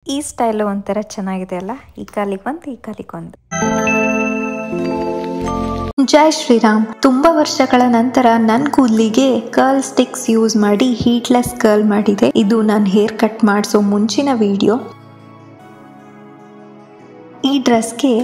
ಈ ಸ್ಟೈಲು ಒಂಥರ ಚೆನ್ನಾಗಿದೆ ಅಲ್ಲ, ಈ ಕಾಲಿಗೊಂದು ಈ ಕಾಲಿಗೊಂದು. ಜೈ ಶ್ರೀರಾಮ್. ತುಂಬಾ ವರ್ಷಗಳ ನಂತರ ನನ್ನ ಕೂದಲಿಗೆ ಕರ್ಲ್ ಸ್ಟಿಕ್ಸ್ ಯೂಸ್ ಮಾಡಿ ಹೀಟ್ಲೆಸ್ ಕರ್ಲ್ ಮಾಡಿದೆ. ಇದು ನಾನು ಹೇರ್ ಕಟ್ ಮಾಡಿಸೋ ಮುಂಚಿನ ವಿಡಿಯೋ. ಈ ಡ್ರೆಸ್ಗೆ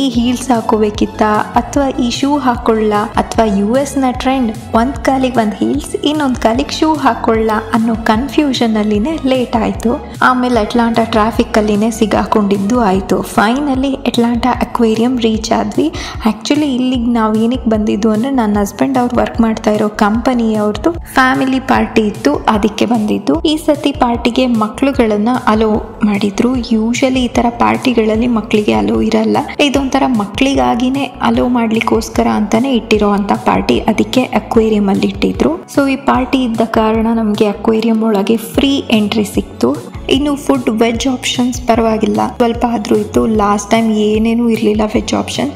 ಈ ಹೀಲ್ಸ್ ಹಾಕೋಬೇಕಿತ್ತ ಅಥವಾ ಈ ಶೂ ಹಾಕೊಳ್ಳ ಅಥವಾ US ನ ಟ್ರೆಂಡ್ ಒಂದ್ ಕಾಲಿಗೆ ಒಂದು ಹೀಲ್ಸ್ ಇನ್ನೊಂದು ಕಾಲಿಗೆ ಶೂ ಹಾಕೊಳ್ಳ ಅನ್ನೋ ಕನ್ಫ್ಯೂಷನ್ ಅಲ್ಲಿನೇ ಲೇಟ್ ಆಯ್ತು. ಆಮೇಲೆ ಅಟ್ಲಾಂಟಾ ಟ್ರಾಫಿಕ್ ಅಲ್ಲಿನೇ ಸಿಗಾಕೊಂಡಿದ್ದು ಆಯ್ತು. ಫೈನಲಿ ಅಟ್ಲಾಂಟಾ ಅಕ್ವೇರಿಯಂ ರೀಚ್ ಆದ್ವಿ. ಆಕ್ಚುಲಿ ಇಲ್ಲಿಗೆ ನಾವು ಏನಕ್ಕೆ ಬಂದಿದ್ದು ಅಂದ್ರೆ ನನ್ನ ಹಸ್ಬೆಂಡ್ ಅವ್ರು ವರ್ಕ್ ಮಾಡ್ತಾ ಇರೋ ಕಂಪನಿ ಅವ್ರದ್ದು ಫ್ಯಾಮಿಲಿ ಪಾರ್ಟಿ ಇತ್ತು, ಅದಕ್ಕೆ ಬಂದಿದ್ದು. ಈ ಸತಿ ಪಾರ್ಟಿಗೆ ಮಕ್ಳುಗಳನ್ನ ಅಲೋ ಮಾಡಿದ್ರು. ಯೂಶಲಿ ಈ ತರ ಪಾರ್ಟಿಗಳಲ್ಲಿ ಮಕ್ಕಳಿಗೆ ಅಲೋ ಇರಲ್ಲ. ಇದೊಂಥರ ಮಕ್ಕಳಿಗಾಗಿನೇ ಅಲೋ ಮಾಡ್ಲಿಕ್ಕೋಸ್ಕರ ಅಂತಾನೆ ಇಟ್ಟಿರೋ ಅಂತ ಪಾರ್ಟಿ, ಅದಕ್ಕೆ ಅಕ್ವೇರಿಯಂ ಅಲ್ಲಿ ಇಟ್ಟಿದ್ರು. ಸೊ ಈ ಪಾರ್ಟಿ ಇದ್ದ ಕಾರಣ ನಮ್ಗೆ ಅಕ್ವೇರಿಯಂ ಒಳಗೆ ಫ್ರೀ ಎಂಟ್ರಿ ಸಿಕ್ತು. ಇನ್ನು ಫುಡ್ ವೆಜ್ ಆಪ್ಷನ್ಸ್ ಪರವಾಗಿಲ್ಲ, ಸ್ವಲ್ಪ ಆದ್ರೂ ಇತ್ತು. ಲಾಸ್ಟ್ ಟೈಮ್ ಏನೇನೂ ಇರಲಿಲ್ಲ ವೆಜ್ ಆಪ್ಷನ್.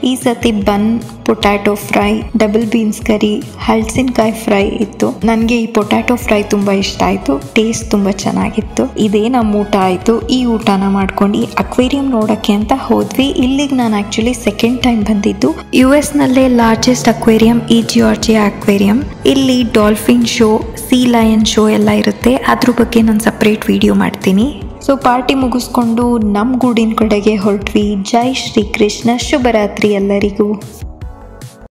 ಈ ಸತಿ ಬನ್, ಪೊಟ್ಯಾಟೊ ಫ್ರೈ, ಡಬಲ್ ಬೀನ್ಸ್ ಕರಿ, ಹಲಸಿನಕಾಯಿ ಫ್ರೈ ಇತ್ತು. ನನಗೆ ಈ ಪೊಟ್ಯಾಟೊ ಫ್ರೈ ತುಂಬಾ ಇಷ್ಟ ಆಯ್ತು. ಟೇಸ್ಟ್ ತುಂಬಾ ಚೆನ್ನಾಗಿತ್ತು. ಇದೇ ನಮ್ಮ ಊಟ ಆಯ್ತು. ಈ ಊಟನ ಮಾಡ್ಕೊಂಡು ಈ ಅಕ್ವೇರಿಯಂ ನೋಡಕ್ಕೆ ಅಂತ ಹೋದ್ವಿ. ಇಲ್ಲಿಗೆ ನಾನು ಆಕ್ಚುಲಿ ಸೆಕೆಂಡ್ ಟೈಮ್ ಬಂದಿದ್ದು. US ನಲ್ಲೇ ಲಾರ್ಜೆಸ್ಟ್ ಅಕ್ವೇರಿಯಂ ಈ ಜಾರ್ಜಿಯಾ ಅಕ್ವೇರಿಯಂ. ಇಲ್ಲಿ dolphin show, sea lion show ಎಲ್ಲ ಇರುತ್ತೆ. ಅದ್ರ ಬಗ್ಗೆ ನಾನು ಸಪ್ರೇಟ್ ವಿಡಿಯೋ ಮಾಡ್ತೀನಿ. ಸೊ ಪಾರ್ಟಿ ಮುಗಿಸ್ಕೊಂಡು ನಮ್ಮ ಗೂಡಿನ ಕಡೆಗೆ ಹೊರಟ್ವಿ. ಜೈ ಶ್ರೀ ಕೃಷ್ಣ. ಶುಭರಾತ್ರಿ ಎಲ್ಲರಿಗೂ.